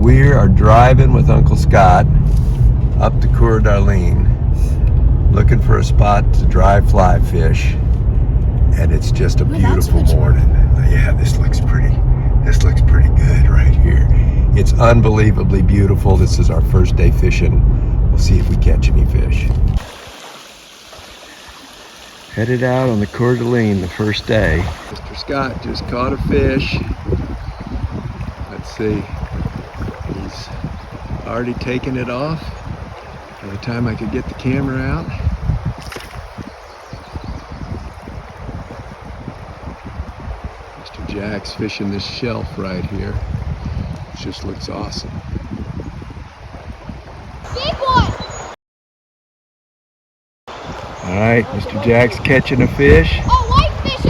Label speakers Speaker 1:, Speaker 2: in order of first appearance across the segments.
Speaker 1: we are driving with Uncle Scott up to Coeur D'Alene, looking for a spot to dry fly fish, and it's just a beautiful morning. Yeah, this looks pretty good right here. It's unbelievably beautiful. This is our first day fishing. We'll see if we catch any fish. Headed out on the Coeur D'Alene the first day. Mr. Scott just caught a fish. Let's see. He's already taken it off by the time I could get the camera out. Mr. Jack's fishing this shelf right here. It just looks awesome.
Speaker 2: Big one!
Speaker 1: All right, Mr. Jack's catching a fish.
Speaker 2: Oh, whitefish!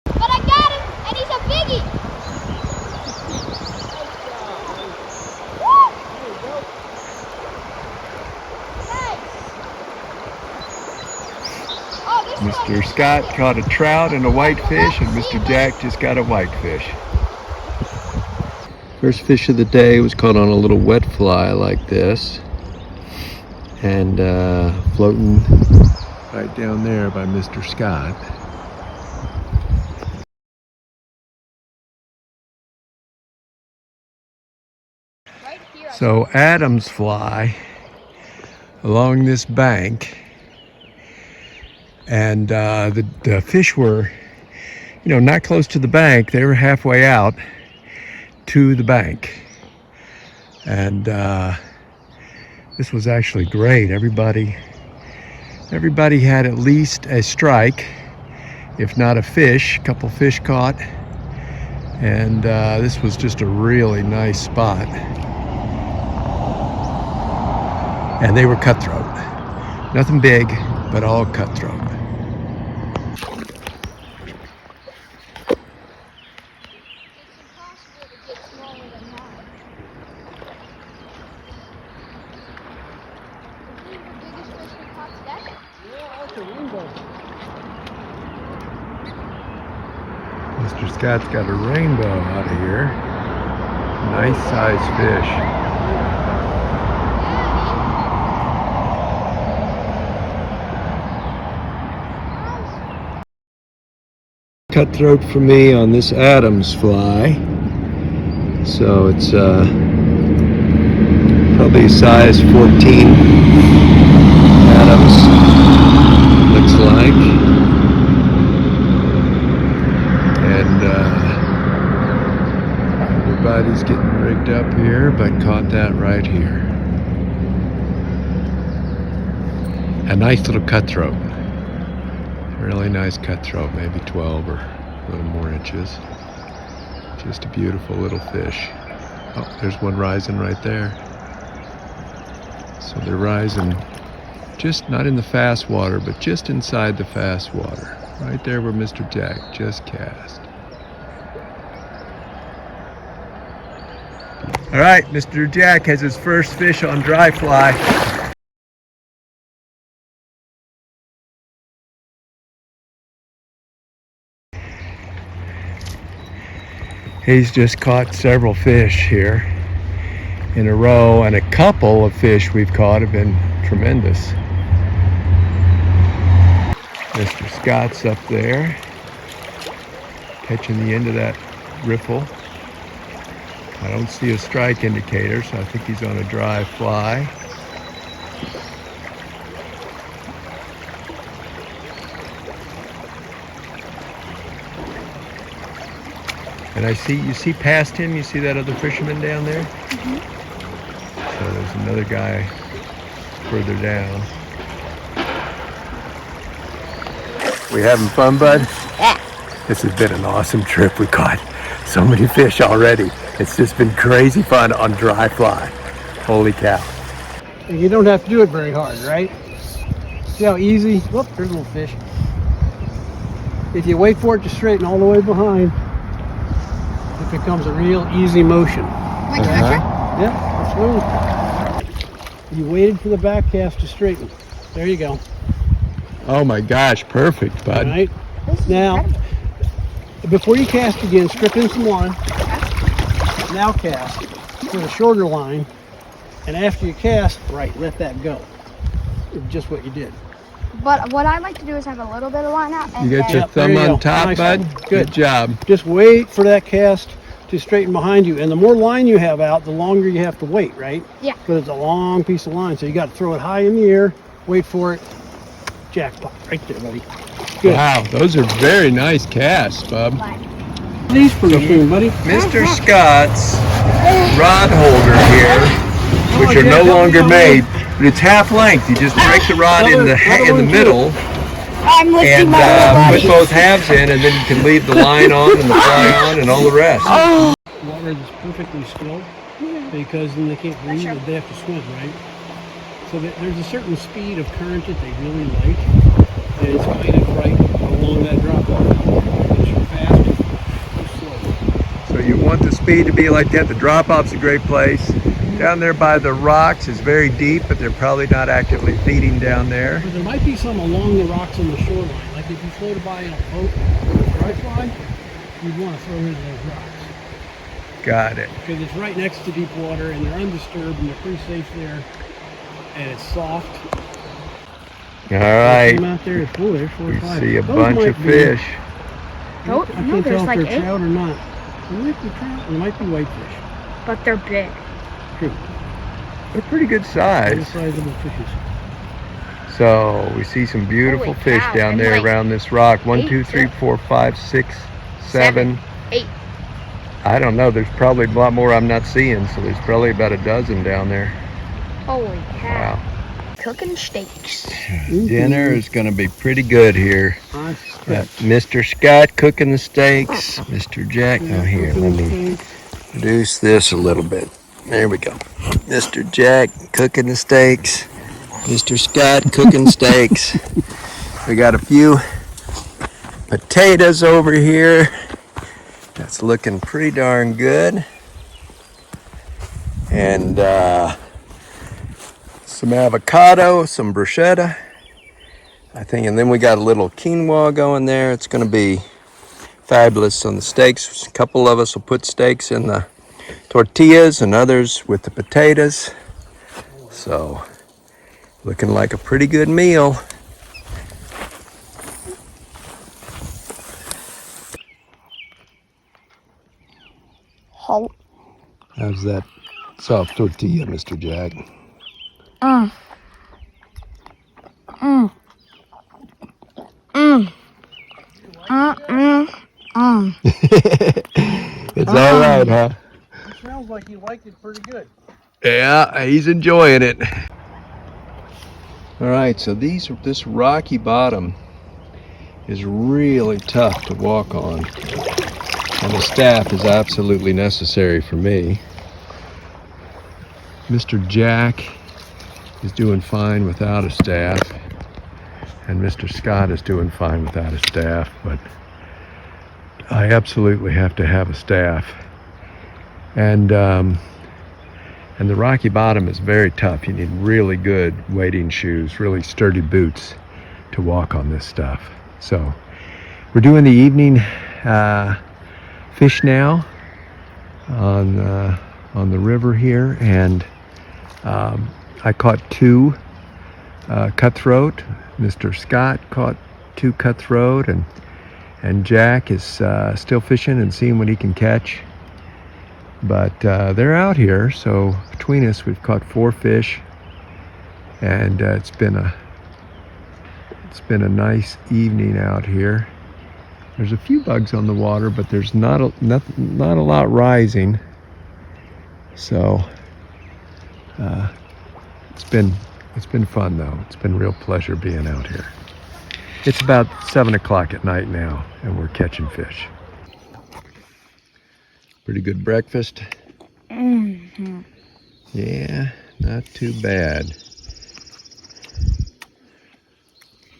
Speaker 2: But I got him, and he's a biggie! Woo! Nice! Oh, this
Speaker 1: Mr. Scott caught a trout and a whitefish, and Mr. Jack just got a whitefish. First fish of the day was caught on a little wet fly like this, and floating right down there by Mr. Scott.
Speaker 2: Right here.
Speaker 1: So Adam's fly along this bank, and the fish were, not close to the bank. They were halfway out to the bank, and this was actually great. Everybody had at least a strike, if not a fish. A couple fish caught, and this was just a really nice spot. And they were cutthroat. Nothing big, but all cutthroat. Mr. Scott's got a rainbow out of here. Nice sized fish. Cutthroat for me on this Adams fly. So it's probably size 14 Adams, looks like. And everybody's getting rigged up here, but caught that right here. A nice little cutthroat. Really nice cutthroat, maybe 12 or a little more inches. Just a beautiful little fish. Oh, there's one rising right there. So they're rising just not in the fast water, but just inside the fast water. Right there where Mr. Jack just cast. All right, Mr. Jack has his first fish on dry fly. He's just caught several fish here in a row, and a couple of fish we've caught have been tremendous. Mr. Scott's up there, catching the end of that riffle. I don't see a strike indicator, so I think he's on a dry fly. And you see past him, you see that other fisherman down there? Mm-hmm. So there's another guy further down. We having fun, bud?
Speaker 2: Yeah.
Speaker 1: This has been an awesome trip. We caught so many fish already. It's just been crazy fun on dry fly. Holy cow.
Speaker 3: And you don't have to do it very hard, right? See how easy? Whoop, there's a little fish. If you wait for it to straighten all the way behind, it becomes a real easy motion.
Speaker 2: Like treasure?
Speaker 3: Yeah, absolutely. You waited for the back cast to straighten. There you go.
Speaker 1: Oh my gosh, perfect, bud.
Speaker 3: All right. Now, before you cast again, strip in some line. Now cast. for the shorter line, and after you cast, right, let that go. Just what you did.
Speaker 2: But what I like to do is have a little bit of line out and
Speaker 1: You got
Speaker 2: then
Speaker 1: your thumb
Speaker 3: there you
Speaker 1: on
Speaker 3: go.
Speaker 1: top,
Speaker 3: Nice
Speaker 1: bud?
Speaker 3: one.
Speaker 1: Good
Speaker 3: Good.
Speaker 1: job.
Speaker 3: Just wait for that cast to straighten behind you, and the more line you have out, the longer you have to wait, right?
Speaker 2: Yeah.
Speaker 3: Because it's a long piece of line, so you got to throw it high in the air, wait for it, jackpot, right there, buddy. Good.
Speaker 1: Wow, those are very nice casts, bub.
Speaker 3: These pretty soon, buddy.
Speaker 1: Mr. Scott's rod holder here, which are no longer made, but it's half length. You just break the rod in the middle
Speaker 2: I'm lifting
Speaker 1: and
Speaker 2: my little
Speaker 1: put
Speaker 2: buddy.
Speaker 1: both halves in, and then you can leave the line on and the fly on and all the rest.
Speaker 3: Water is perfectly still because then they can't breathe and they have to swim, right? So there's a certain speed of current that they really like, and it's kind of right along that drop off. It's fast or slow.
Speaker 1: So you want the speed to be like that. The drop-off's a great place. Down there by the rocks is very deep, but they're probably not actively feeding down there.
Speaker 3: But there might be some along the rocks on the shoreline. Like if you floated by in a boat with a dry fly, you'd want to throw into those rocks.
Speaker 1: Got it.
Speaker 3: Because it's right next to deep water and they're undisturbed and they're pretty safe there. And it's soft.
Speaker 1: All right.
Speaker 3: Out there, it's full. There's 4 or
Speaker 1: We
Speaker 3: 5.
Speaker 1: see a
Speaker 3: Those
Speaker 1: bunch
Speaker 3: might
Speaker 1: of
Speaker 3: be-
Speaker 1: fish.
Speaker 2: No,
Speaker 3: I can't
Speaker 2: no, there's
Speaker 3: tell if
Speaker 2: like
Speaker 3: they're
Speaker 2: 8,
Speaker 3: trout or not. There might be trout. There might be whitefish.
Speaker 2: but they're big.
Speaker 3: True.
Speaker 1: They're pretty good
Speaker 3: They're
Speaker 1: size.
Speaker 3: sizable fishes.
Speaker 1: So we see some beautiful
Speaker 2: Holy
Speaker 1: fish
Speaker 2: cow,
Speaker 1: down
Speaker 2: and
Speaker 1: there
Speaker 2: like
Speaker 1: around this rock. 1,
Speaker 2: 8,
Speaker 1: 2, 3, 4, 5, 6, 7.
Speaker 2: 7, 8.
Speaker 1: I don't know. There's probably a lot more I'm not seeing. So there's probably about a dozen down there.
Speaker 2: Holy cow.
Speaker 1: Wow.
Speaker 2: Cooking steaks.
Speaker 1: Dinner is going to be pretty good here.
Speaker 3: I
Speaker 1: Got
Speaker 3: suspect.
Speaker 1: Mr. Scott cooking the steaks. Mr. Jack. Oh, here, let me reduce this a little bit. There we go. Mr. Jack cooking the steaks. Mr. Scott cooking steaks. We got a few potatoes over here. That's looking pretty darn good. And some avocado, some bruschetta, I think, and then we got a little quinoa going there. It's going to be fabulous on the steaks. A couple of us will put steaks in the tortillas and others with the potatoes. So, looking like a pretty good meal.
Speaker 2: Halt.
Speaker 1: How's that soft tortilla, Mr. Jack?
Speaker 2: Mm. Mm. Mm.
Speaker 1: It's all right, huh?
Speaker 3: It smells like you liked it pretty good.
Speaker 1: Yeah, he's enjoying it. All right, so this rocky bottom is really tough to walk on, and the staff is absolutely necessary for me. Mr. Jack is doing fine without a staff, and Mr. Scott is doing fine without a staff, but I absolutely have to have a staff. And the rocky bottom is very tough. You need really good wading shoes, really sturdy boots to walk on this stuff. So we're doing the evening fish now on the river here, and I caught 2 cutthroat. Mr. Scott caught 2 cutthroat, and Jack is still fishing and seeing what he can catch. But they're out here, so between us we've caught 4 fish, and it's been a nice evening out here. There's a few bugs on the water, but there's not a lot rising. So it's been fun though. It's been a real pleasure being out here. It's about 7 o'clock at night now, and we're catching fish. Pretty good breakfast.
Speaker 2: Mm-hmm.
Speaker 1: Yeah, not too bad.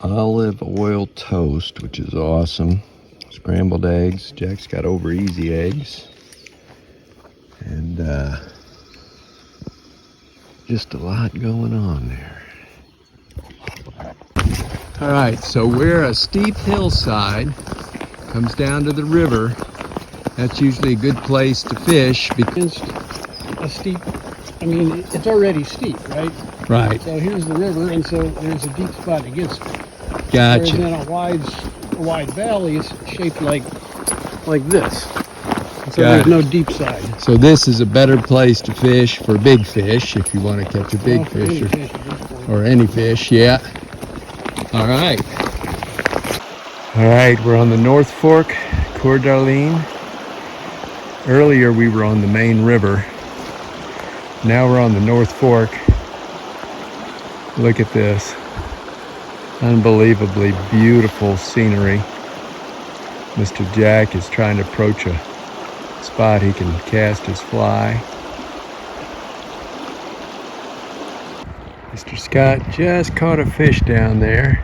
Speaker 1: Olive oil toast, which is awesome. Scrambled eggs. Jack's got over easy eggs. And just a lot going on there. All right, so we're a steep hillside, comes down to the river. That's usually a good place to fish because
Speaker 3: a steep, I mean, it's already steep, right?
Speaker 1: Right.
Speaker 3: So here's the river, and so there's a deep spot against it. Whereas
Speaker 1: Gotcha.
Speaker 3: then a wide valley is shaped like this. So
Speaker 1: Got
Speaker 3: there's
Speaker 1: it.
Speaker 3: no deep side.
Speaker 1: So this is a better place to fish for big fish if you want to catch a big
Speaker 3: Well,
Speaker 1: fish,
Speaker 3: any fish at this point.
Speaker 1: or any fish, yeah. All right. All right, we're on the North Fork, Coeur d'Alene. Earlier we were on the main river. Now we're on the North Fork. Look at this. Unbelievably beautiful scenery. Mr. Jack is trying to approach a spot he can cast his fly. Mr. Scott just caught a fish down there.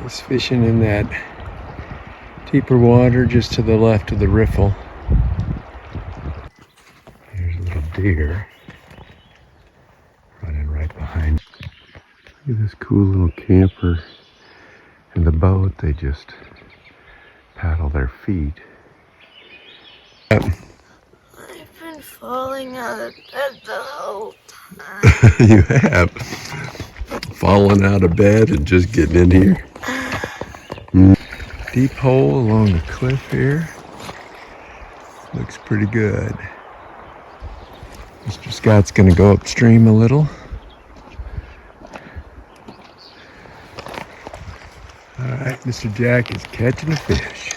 Speaker 1: He's fishing in that deeper water just to the left of the riffle. There's a little deer running right behind. Look at this cool little camper and the boat. They just paddle their feet.
Speaker 2: I've been falling out of bed the whole time.
Speaker 1: You have fallen out of bed and just getting in here. Deep hole along the cliff here. Looks pretty good. Mr. Scott's gonna go upstream a little. All right, Mr. Jack is catching a fish.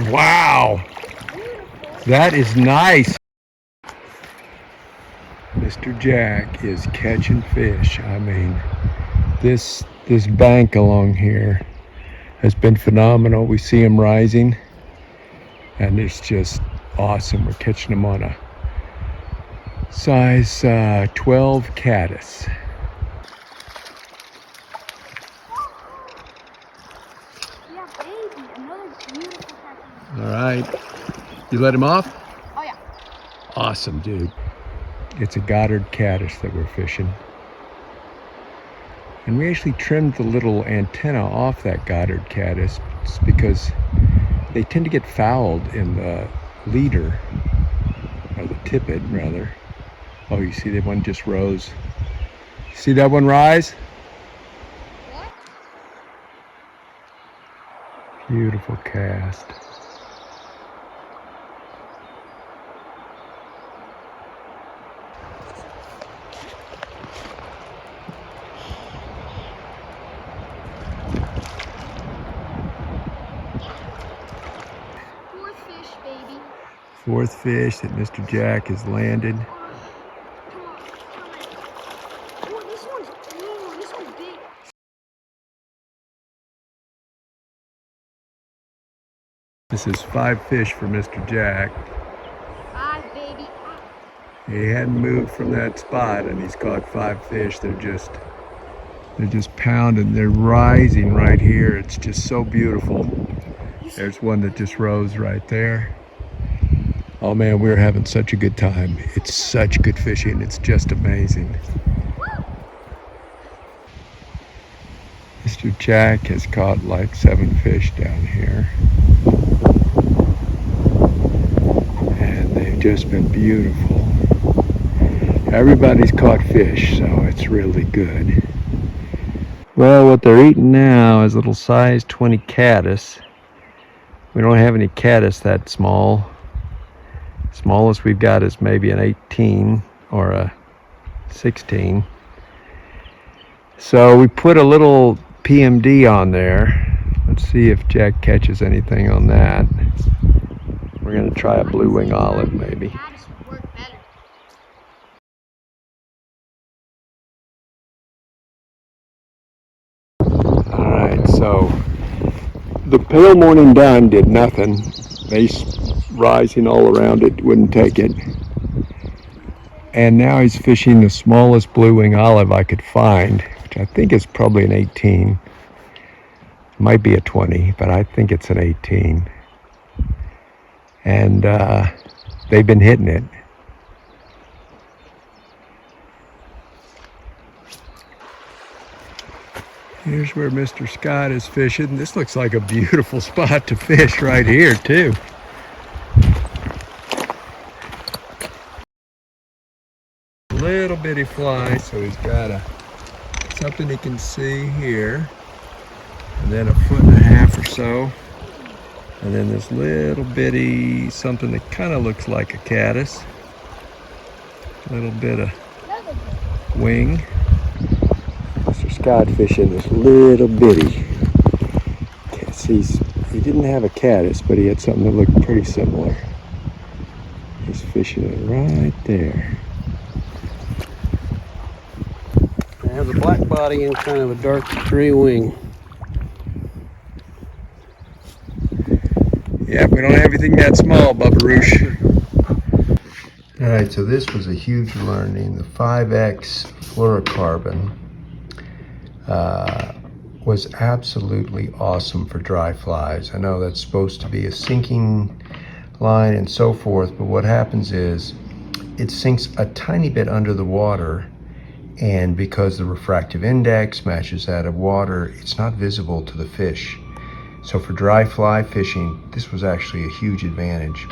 Speaker 1: Wow, that is nice. Mr. Jack is catching fish. I mean, this bank along here has been phenomenal. We see them rising, and it's just awesome. We're catching them on a size 12 caddis.
Speaker 2: Yeah, baby, another beautiful catch.
Speaker 1: All right, you let him off?
Speaker 2: Oh yeah.
Speaker 1: Awesome, dude. It's a Goddard caddis that we're fishing. And we actually trimmed the little antenna off that Goddard caddis because they tend to get fouled in the leader, or the tippet rather. Oh, you see that one just rose? See that one rise?
Speaker 2: What?
Speaker 1: Beautiful cast.
Speaker 2: Fourth fish, baby.
Speaker 1: Fourth fish that Mr. Jack has landed.
Speaker 2: Come on, come on. Oh, this one's big.
Speaker 1: This is 5 fish for Mr. Jack.
Speaker 2: 5, baby.
Speaker 1: He hadn't moved from that spot and he's caught 5 fish. They're just pounding. They're rising right here. It's just so beautiful. There's one that just rose right there. Oh man, we're having such a good time. It's such good fishing. It's just amazing. Mr. Jack has caught like 7 fish down here. And they've just been beautiful. Everybody's caught fish, so it's really good. Well, what they're eating now is little size 20 caddis. We don't have any caddis that small. Smallest we've got is maybe an 18 or a 16. So we put a little PMD on there. Let's see if Jack catches anything on that. We're gonna try a blue wing olive maybe.
Speaker 2: Caddis would work better.
Speaker 1: All right, so the pale morning dawn did nothing. Mace rising all around it, wouldn't take it. And now he's fishing the smallest blue wing olive I could find, which I think is probably an 18. Might be a 20, but I think it's an 18. And they've been hitting it. Here's where Mr. Scott is fishing. This looks like a beautiful spot to fish right here too. Little bitty fly, so he's got something he can see here, and then 1.5 feet or so, and then this little bitty something that kind of looks like a caddis. Little bit of wing. Mr. Scott fishing this little bitty. Can't see. He didn't have a caddis, but he had something that looked pretty similar. He's fishing it right there.
Speaker 3: It has a black body and kind of a dark gray wing.
Speaker 1: Yeah, we don't have anything that small, Bubba Roosh. All right, so this was a huge learning. The 5X fluorocarbon was absolutely awesome for dry flies. I know that's supposed to be a sinking line and so forth, but what happens is it sinks a tiny bit under the water, and because the refractive index matches that of water, it's not visible to the fish. So for dry fly fishing, this was actually a huge advantage.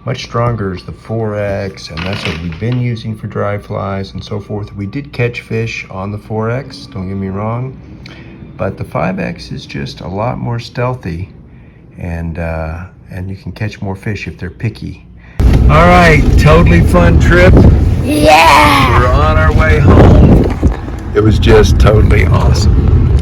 Speaker 1: Much stronger is the 4X, and that's what we've been using for dry flies and so forth. We did catch fish on the 4X, don't get me wrong, but the 5X is just a lot more stealthy, and you can catch more fish if they're picky. All right, totally fun trip.
Speaker 2: Yeah!
Speaker 1: We're on our way home. It was just totally awesome.